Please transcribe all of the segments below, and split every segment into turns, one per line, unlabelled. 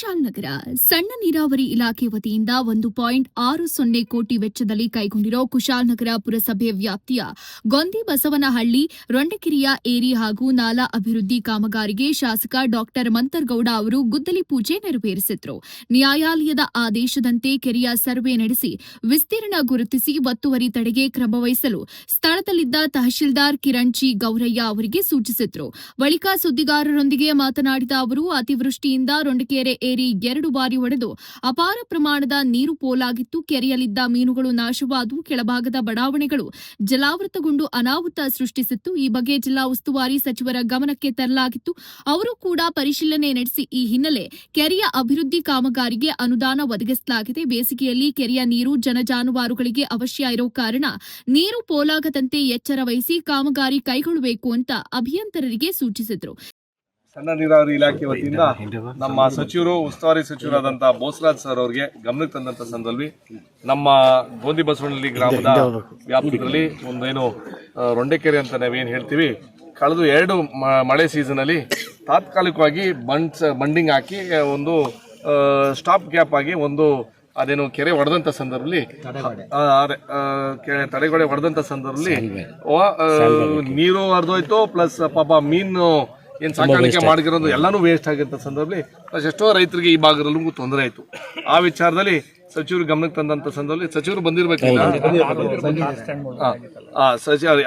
ಕುಶಾಲನಗರ ಸಣ್ಣ ನೀರಾವರಿ ಇಲಾಖೆ ವತಿಯಿಂದ 1.60 ಕೋಟಿ ವೆಚ್ಚದಲ್ಲಿ ಕೈಗೊಂಡಿರೋ ಕುಶಾಲನಗರ ಪುರಸಭೆ ವ್ಯಾಪ್ತಿಯ ಗೊಂದಿಬಸವನಹಳ್ಳಿ ರೊಂಡಕೆರೆಯ ಏರಿ ಹಾಗೂ ನಾಲಾ ಅಭಿವೃದ್ಧಿ ಕಾಮಗಾರಿಗೆ ಶಾಸಕ ಡಾ ಮಂತರಗೌಡ ಅವರು ಗುದ್ದಲಿ ಪೂಜೆ ನೆರವೇರಿಸಿದರು. ನ್ಯಾಯಾಲಯದ ಆದೇಶದಂತೆ ಕೆರೆಯ ಸರ್ವೆ ನಡೆಸಿ ವಿಸ್ತೀರ್ಣ ಗುರುತಿಸಿ ಒತ್ತುವರಿ ತಡೆಗೆ ಕ್ರಮ ವಹಿಸಲು ಸ್ಥಳದಲ್ಲಿದ್ದ ತಹಶೀಲ್ದಾರ್ ಕಿರಣ್ ಜಿ ಗೌರಯ್ಯ ಅವರಿಗೆ ಸೂಚಿಸಿದರು. ಬಳಿಕ ಸುದ್ದಿಗಾರರೊಂದಿಗೆ ಮಾತನಾಡಿದ ಅವರು ಅತಿವೃಷ್ಟಿಯಿಂದ ರೊಂಡಕೆರೆ ಏರಿ 2 ಬಾರಿ ಒಡೆದು ಅಪಾರ ಪ್ರಮಾಣದ ನೀರು ಪೋಲಾಗಿತ್ತು. ಕೆರೆಯಲ್ಲಿದ್ದ ಮೀನುಗಳು ನಾಶವಾದವು. ಕೆಳಭಾಗದ ಬಡಾವಣೆಗಳು ಜಲಾವೃತಗೊಂಡು ಅನಾಹುತ ಸೃಷ್ಟಿಸಿತ್ತು. ಈ ಬಗ್ಗೆ ಜಿಲ್ಲಾ ಉಸ್ತುವಾರಿ ಸಚಿವರ ಗಮನಕ್ಕೆ ತರಲಾಗಿತ್ತು. ಅವರು ಕೂಡ ಪರಿಶೀಲನೆ ನಡೆಸಿ ಈ ಹಿನ್ನೆಲೆ ಕೆರೆಯ ಅಭಿವೃದ್ಧಿ ಕಾಮಗಾರಿಗೆ ಅನುದಾನ ಒದಗಿಸಲಾಗಿದೆ. ಬೇಸಿಗೆಯಲ್ಲಿ ಕೆರೆಯ ನೀರು ಜನಜಾನುವಾರುಗಳಿಗೆ ಅವಶ್ಯ ಇರೋ ಕಾರಣ ನೀರು ಪೋಲಾಗದಂತೆ ಎಚ್ಚರ ವಹಿಸಿ ಕಾಮಗಾರಿ ಕೈಗೊಳ್ಳಬೇಕು ಅಂತ ಅಭಿಯಂತರರಿಗೆ ಸೂಚಿಸಿದರು.
ಸಣ್ಣ ನೀರಾವರಿ ಇಲಾಖೆ ವತಿಯಿಂದ ನಮ್ಮ ಸಚಿವರು ಉಸ್ತುವಾರಿ ಸಚಿವರಾದಂತಹ ಬೋಸರಾಜ್ ಸರ್ ಅವರಿಗೆ ಗಮನಕ್ಕೆ ತಂದಂತ ಸಂದರ್ಭದಲ್ಲಿ ನಮ್ಮ ಗೋಂದಿಬಸವನಹಳ್ಳಿ ಗ್ರಾಮದ ವ್ಯಾಪ್ತಿಯಲ್ಲಿ ಒಂದೇನು ರೊಂಡಕೆರೆ ಅಂತ ನಾವೇನು ಹೇಳ್ತೀವಿ, ಕಳೆದ 2 ಮಳೆ ಸೀಸನ್ ಅಲ್ಲಿ ತಾತ್ಕಾಲಿಕವಾಗಿ ಬಂಡಿಂಗ್ ಹಾಕಿ ಒಂದು ಸ್ಟಾಪ್ ಗ್ಯಾಪ್ ಆಗಿ ಒಂದು ಅದೇನು ಕೆರೆ ಒಡೆದಂತ ಸಂದರ್ಭದಲ್ಲಿ ತಡೆಗೋಡೆ ಒಡೆದಂತ ಸಂದರ್ಭದಲ್ಲಿ ನೀರು ಹರಿದೋಯ್ತು. ಪ್ಲಸ್ ಪಾಪ ಮೀನು ಏನ್ ಸಾಕಾಣಿಕೆ ಮಾಡಿರೋದು ಎಲ್ಲಾನು ವೇಸ್ಟ್ ಆಗಿರೋ ಸಂದರ್ಭದಲ್ಲಿ ಎಷ್ಟೋ ರೈತರಿಗೆ ಈ ಭಾಗದಲ್ಲೂ ತೊಂದರೆ ಆಯ್ತು. ಆ ವಿಚಾರದಲ್ಲಿ ಸಚಿವರು ಗಮನಕ್ಕೆ ತಂದಂತ ಸಂದರ್ಭದಲ್ಲಿ ಸಚಿವರು ಬಂದಿರ್ಬೇಕಿಲ್ಲ,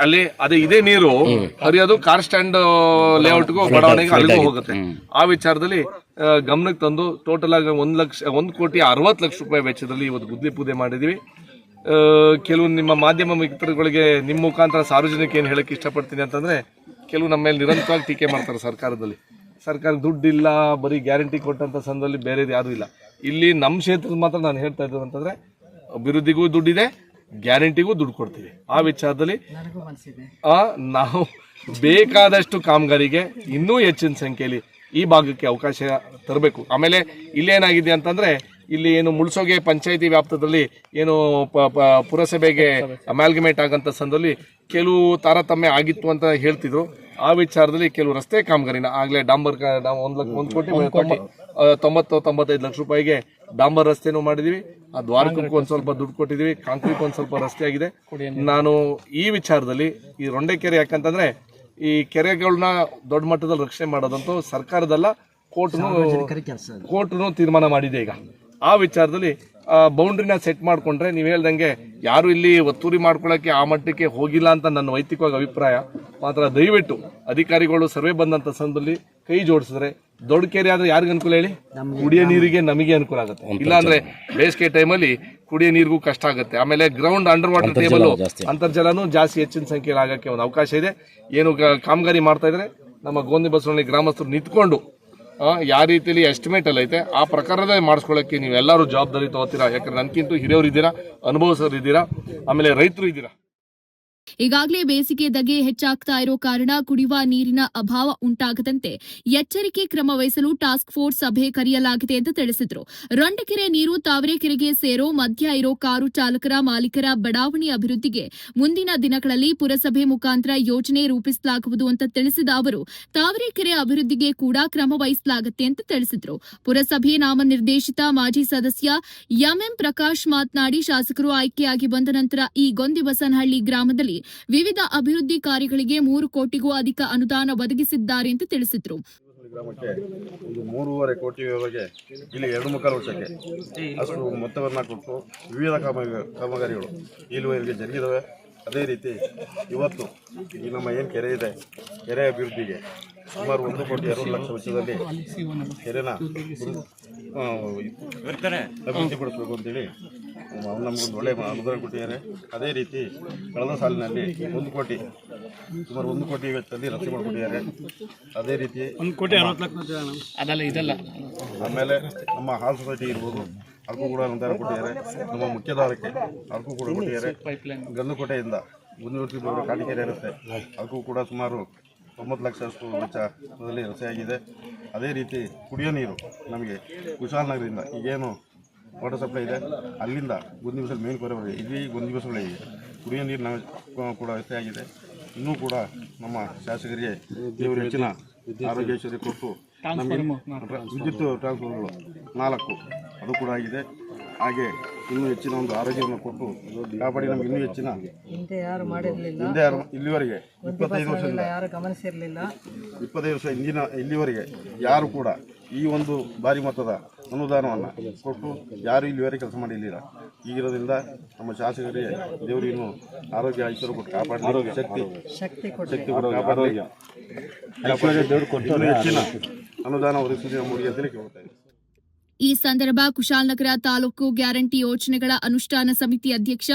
ಅಲ್ಲಿ ಅದೇ ಇದೇ ನೀರು ಹರಿಯೋದು ಕಾರ್ ಸ್ಟ್ಯಾಂಡ್ ಲೇಔಟ್ಗೂ ಬಡಾವಣೆಗೆ ಅಲ್ಲಿಗೂ ಹೋಗುತ್ತೆ. ಆ ವಿಚಾರದಲ್ಲಿ ಗಮನಕ್ಕೆ ತಂದು ಟೋಟಲ್ ಆಗಿ 1,60,60,00,000 ವೆಚ್ಚದಲ್ಲಿ ಇವತ್ತು ಗುದ್ದಲಿ ಪೂಜೆ ಮಾಡಿದೀವಿ. ಕೆಲವು ನಿಮ್ಮ ಮಾಧ್ಯಮ ಮಿತ್ರಗಳಿಗೆ ನಿಮ್ಮ ಮುಖಾಂತರ ಸಾರ್ವಜನಿಕ ಏನು ಹೇಳಕ್ಕೆ ಇಷ್ಟಪಡ್ತೀನಿ ಅಂತಂದ್ರೆ, ಕೆಲವು ನಮ್ಮ ಮೇಲೆ ನಿರಂತರವಾಗಿ ಟೀಕೆ ಮಾಡ್ತಾರೆ. ಸರ್ಕಾರಕ್ಕೆ ದುಡ್ಡಿಲ್ಲ, ಬರೀ ಗ್ಯಾರಂಟಿ ಕೊಟ್ಟಂತ ಸಂದರ್ಭದಲ್ಲಿ ಬೇರೆದು ಯಾವುದೂ ಇಲ್ಲ. ಇಲ್ಲಿ ನಮ್ಮ ಕ್ಷೇತ್ರದ ಮಾತ್ರ ನಾನು ಹೇಳ್ತಾ ಇದ್ದು ಅಂತಂದ್ರೆ, ಅಭಿವೃದ್ಧಿಗೂ ದುಡ್ಡಿದೆ, ಗ್ಯಾರಂಟಿಗೂ ದುಡ್ಡು ಕೊಡ್ತೀವಿ. ಆ ವಿಚಾರದಲ್ಲಿ ನಾವು ಬೇಕಾದಷ್ಟು ಕಾಮಗಾರಿಗೆ ಇನ್ನೂ ಹೆಚ್ಚಿನ ಸಂಖ್ಯೆಯಲ್ಲಿ ಈ ಭಾಗಕ್ಕೆ ಅವಕಾಶ ತರಬೇಕು. ಆಮೇಲೆ ಇಲ್ಲೇನಾಗಿದೆ ಅಂತಂದ್ರೆ, ಇಲ್ಲಿ ಏನು ಮುಳ್ಸೋಗೆ ಪಂಚಾಯಿತಿ ವ್ಯಾಪ್ತದಲ್ಲಿ ಏನು ಪುರಸಭೆಗೆ ಅಮ್ಯಾಲ್ಗಮೇಟ್ ಆಗಂತ ಸಂದರ್ಭದಲ್ಲಿ ಕೆಲವು ತಾರತಮ್ಯ ಆಗಿತ್ತು ಅಂತ ಹೇಳ್ತಿದ್ರು. ಆ ವಿಚಾರದಲ್ಲಿ ಕೆಲವು ರಸ್ತೆ ಕಾಮಗಾರಿನ ಆಗ್ಲೇ ಡಾಂಬರ್ 1,90,95 ಲಕ್ಷ ರೂಪಾಯಿಗೆ ಡಾಂಬರ್ ರಸ್ತೆನೂ ಮಾಡಿದೀವಿ. ಆ ದ್ವಾರಕಕ್ಕೂ ಒಂದ್ ಸ್ವಲ್ಪ ದುಡ್ಡು ಕೊಟ್ಟಿದೀವಿ. ಕಾಂಕ್ರೀಟ್ ಒಂದ್ ಸ್ವಲ್ಪ ರಸ್ತೆ ಆಗಿದೆ. ನಾನು ಈ ವಿಚಾರದಲ್ಲಿ ಈ ರೊಂಡಕೆರೆ ಯಾಕಂತಂದ್ರೆ ಈ ಕೆರೆಗಳನ್ನ ದೊಡ್ಡ ಮಟ್ಟದಲ್ಲಿ ರಕ್ಷಣೆ ಮಾಡೋದಂತೂ ಸರ್ಕಾರದಲ್ಲ, ಕೋರ್ಟ್ನು ತೀರ್ಮಾನ ಮಾಡಿದೆ. ಈಗ ಆ ವಿಚಾರದಲ್ಲಿ ಬೌಂಡ್ರಿನ ಸೆಟ್ ಮಾಡ್ಕೊಂಡ್ರೆ, ನೀವು ಹೇಳ್ದಂಗೆ ಯಾರು ಇಲ್ಲಿ ಒತ್ತುವರಿ ಮಾಡ್ಕೊಳ್ಳೋಕೆ ಆ ಮಟ್ಟಕ್ಕೆ ಹೋಗಿಲ್ಲ ಅಂತ ನನ್ನ ವೈಯಕ್ತಿಕವಾಗಿ ಅಭಿಪ್ರಾಯ. ಮಾತ್ರ ದಯವಿಟ್ಟು ಅಧಿಕಾರಿಗಳು ಸರ್ವೆ ಬಂದಂತ ಸಂದರ್ಭದಲ್ಲಿ ಕೈ ಜೋಡಿಸಿದ್ರೆ, ದೊಡ್ಡ ಕೆರೆ ಆದ್ರೆ ಯಾರಿಗ ಅನುಕೂಲ ಹೇಳಿ? ಕುಡಿಯೋ ನೀರಿಗೆ ನಮಗೆ ಅನುಕೂಲ ಆಗುತ್ತೆ. ಇಲ್ಲಾಂದ್ರೆ ಬೇಸಿಗೆ ಟೈಮಲ್ಲಿ ಕುಡಿಯೋ ನೀರಿಗೂ ಕಷ್ಟ ಆಗುತ್ತೆ. ಆಮೇಲೆ ಗ್ರೌಂಡ್ ಅಂಡರ್ ವಾಟರ್ ಟೇಬಲ್ ಅಂತರ್ಜಲನೂ ಜಾಸ್ತಿ ಹೆಚ್ಚಿನ ಸಂಖ್ಯೆಯಲ್ಲಿ ಆಗಕ್ಕೆ ಒಂದು ಅವಕಾಶ ಇದೆ. ಏನು ಕಾಮಗಾರಿ ಮಾಡ್ತಾ ಇದ್ರೆ ನಮ್ಮ ಗೋಂದಿಬಸವನಹಳ್ಳಿ ಗ್ರಾಮಸ್ಥರು ನಿಂತ್ಕೊಂಡು ಯಾವ ರೀತಿಯಲ್ಲಿ ಎಸ್ಟಿಮೇಟ್ ಅಲ್ಲಿ ಐತೆ ಆ ಪ್ರಕಾರದೇ ಮಾಡಿಸ್ಕೊಳ್ಳೋಕೆ ನೀವೆಲ್ಲರೂ ಜವಾಬ್ದಾರಿ ತಗೋತೀರಾ. ಯಾಕಂದ್ರೆ ನನ್ಕಿಂತೂ ಹಿರಿಯವರು ಇದ್ದೀರಾ, ಅನುಭವಸ್ಥರು ಇದ್ದೀರಾ, ಆಮೇಲೆ ರೈತರು ಇದ್ದೀರಾ.
ಈಗಾಗಲೇ ಬೇಸಿಗೆ ಧಗೆ ಹೆಚ್ಚಾಗ್ತಾ ಇರೋ ಕಾರಣ ಕುಡಿಯುವ ನೀರಿನ ಅಭಾವ ಉಂಟಾಗದಂತೆ ಎಚ್ಚರಿಕೆ ಕ್ರಮ ವಹಿಸಲು ಟಾಸ್ಕ್ ಫೋರ್ಸ್ ಸಭೆ ಕರೆಯಲಾಗಿದೆ ಎಂದು ತಿಳಿಸಿದರು. ರೊಂಡಕೆರೆ ನೀರು ತಾವರೆಕೆರೆಗೆ ಸೇರೋ ಮಧ್ಯ ಇರೋ ಕಾರು ಚಾಲಕರ ಮಾಲೀಕರ ಬಡಾವಣೆ ಅಭಿವೃದ್ಧಿಗೆ ಮುಂದಿನ ದಿನಗಳಲ್ಲಿ ಪುರಸಭೆ ಮುಖಾಂತರ ಯೋಜನೆ ರೂಪಿಸಲಾಗುವುದು ಅಂತ ತಿಳಿಸಿದ ಅವರು, ತಾವರೆಕೆರೆ ಅಭಿವೃದ್ಧಿಗೆ ಕೂಡ ಕ್ರಮ ವಹಿಸಲಾಗುತ್ತೆ ಅಂತ ತಿಳಿಸಿದರು. ಪುರಸಭೆ ನಾಮನಿರ್ದೇಶಿತ ಮಾಜಿ ಸದಸ್ಯ ಎಂಎಂ ಪ್ರಕಾಶ್ ಮಾತನಾಡಿ, ಶಾಸಕರು ಆಯ್ಕೆಯಾಗಿ ಬಂದ ನಂತರ ಈ ಗೊಂದಿಬಸವನಹಳ್ಳಿ ಗ್ರಾಮದಲ್ಲಿ ವಿವಿಧ ಅಭಿವೃದ್ಧಿ ಕಾರ್ಯಗಳಿಗೆ 3 ಕೋಟಿಗೂ ಅಧಿಕ ಅನುದಾನ ಒದಗಿಸಿದ್ದಾರೆ ಎಂದು ತಿಳಿಸಿದರು.
ಗ್ರಾಮಕ್ಕೆ ಒಂದು 3.5 ಕೋಟಿವರೆಗೆ ಇಲ್ಲಿ 2.25 ವರ್ಷಕ್ಕೆ ಅಷ್ಟು ಮೊತ್ತವನ್ನು ಕೊಟ್ಟು ವಿವಿಧ ಕಾಮಗಾರಿಗಳು ಇಲ್ಲಿವರೆಗೆ ಜರುಗಿದವೆ. ಅದೇ ರೀತಿ ಇವತ್ತು ಈ ನಮ್ಮ ಏನು ಕೆರೆ ಇದೆ, ಕೆರೆ ಅಭಿವೃದ್ಧಿಗೆ ಸುಮಾರು 1,60,00,000 ವೆಚ್ಚದಲ್ಲಿ ಕೆರೆನ ಅಭಿವೃದ್ಧಿಪಡಿಸಬೇಕು ಅಂತೇಳಿ ನಮಗೊಂದು ಒಳ್ಳೆಯ ಅನುದಾನ ಕೊಟ್ಟಿದ್ದಾರೆ. ಅದೇ ರೀತಿ ಕಳೆದ ಸಾಲಿನಲ್ಲಿ 1 ಕೋಟಿ ಸುಮಾರು 1 ಕೋಟಿ ವೆಚ್ಚದಲ್ಲಿ ರಸ್ತೆ ಮಾಡಿಕೊಟ್ಟಿದ್ದಾರೆ. ಅದೇ ರೀತಿ
1,40,00,000
ಆಮೇಲೆ ನಮ್ಮ ಹಾಲ್ ಸೊಸೈಟಿ ಇರ್ಬೋದು, ಅದಕ್ಕೂ ಕೂಡ ಅನುದಾನ ಕೊಟ್ಟಿದ್ದಾರೆ. ನಮ್ಮ ಮುಖ್ಯದ್ವಾರಕ್ಕೆ ಅದಕ್ಕೂ ಕೂಡ ಕೊಟ್ಟಿದ್ದಾರೆ. ಗಂದುಕೋಟೆಯಿಂದ ಗೊಂದಿಬಸವನಹಳ್ಳಿ ಕಾಟಿಕೆರೆ ಇರುತ್ತೆ, ಅದಕ್ಕೂ ಕೂಡ ಸುಮಾರು 90 ಲಕ್ಷದಷ್ಟು ವೆಚ್ಚದಲ್ಲಿ ರಸ್ತೆಯಾಗಿದೆ. ಅದೇ ರೀತಿ ಕುಡಿಯೋ ನೀರು ನಮಗೆ ಕುಶಾಲನಗರದಿಂದ ಈಗೇನು ವಾಟರ್ ಸಪ್ಲೈ ಇದೆ, ಅಲ್ಲಿಂದ ಗೊಂದಿಬಸವನಹಳ್ಳಿ ಮೇನ್ ಕೊರೆವರೆಗೆ ಇಡೀ ಗೊಂದಿಬಸವನಹಳ್ಳಿಗೆ ಕುಡಿಯೋ ನೀರಿನ ಕೂಡ ವ್ಯವಸ್ಥೆಯಾಗಿದೆ. ಇನ್ನೂ ಕೂಡ ನಮ್ಮ ಶಾಸಕರಿಗೆ ದೇವರು ಹೆಚ್ಚಿನ ಆರೋಗ್ಯ ಕೊಟ್ಟು ನಮಗೆ ವಿದ್ಯುತ್ ಟ್ರಾನ್ಸ್ಫರ್ಗಳು 4 ಅದು ಕೂಡ ಆಗಿದೆ. ಹಾಗೆ ಇನ್ನೂ ಹೆಚ್ಚಿನ ಒಂದು ಆರೋಗ್ಯವನ್ನು ಕೊಟ್ಟು ಕಾಪಾಡಿ ನಮ್ಗೆ ಇನ್ನೂ ಹೆಚ್ಚಿನ
ಹಿಂದೆ ಯಾರು ಮಾಡಿರಲಿಲ್ಲ,
ಹಿಂದೆ ಯಾರು ಇಲ್ಲಿವರೆಗೆ 25 ವರ್ಷದಿಂದ
ಯಾರು ಗಮನಿಸಿರಲಿಲ್ಲ.
25 ವರ್ಷ ಇಲ್ಲಿವರೆಗೆ ಯಾರು ಕೂಡ ಈ ಒಂದು ಭಾರಿ ಮೊತ್ತದ ಅನುದಾನವನ್ನು ಕೊಟ್ಟು ಯಾರು ಇಲ್ಲಿವರೆಗೆ ಕೆಲಸ ಮಾಡಿರಲಿಲ್ಲ. ಈಗಿರೋದ್ರಿಂದ ನಮ್ಮ ಶಾಸಕರಿಗೆ ದೇವರು ಇನ್ನೂ ಆರೋಗ್ಯ ಐಶ್ವರ್ಯ ಕೊಟ್ಟು ಕಾಪಾಡಲಿ, ಶಕ್ತಿ ಕೊಟ್ಟು ಕಾಪಾಡಲಿ, ಇನ್ನೂ ಹೆಚ್ಚಿನ ಅನುದಾನ ಒದಗಿಸಿ ನಮ್ಮೂರಿಗೆ ಅಂತಲೇ ಕೇಳ್ತಾ ಇದ್ದೀವಿ.
ಈ ಸಂದರ್ಭ ಕುಶಾಲನಗರ ತಾಲೂಕು ಗ್ಯಾರಂಟಿ ಯೋಜನೆಗಳ ಅನುಷ್ಠಾನ ಸಮಿತಿ ಅಧ್ಯಕ್ಷ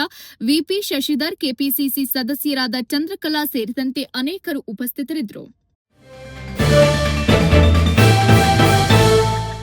ವಿಪಿ ಶಶಿಧರ್, ಕೆಪಿಸಿಸಿ ಸದಸ್ಯರಾದ ಚಂದ್ರಕಲಾ ಸೇರಿದಂತೆ ಅನೇಕರು ಉಪಸ್ಥಿತರಿದ್ದರು.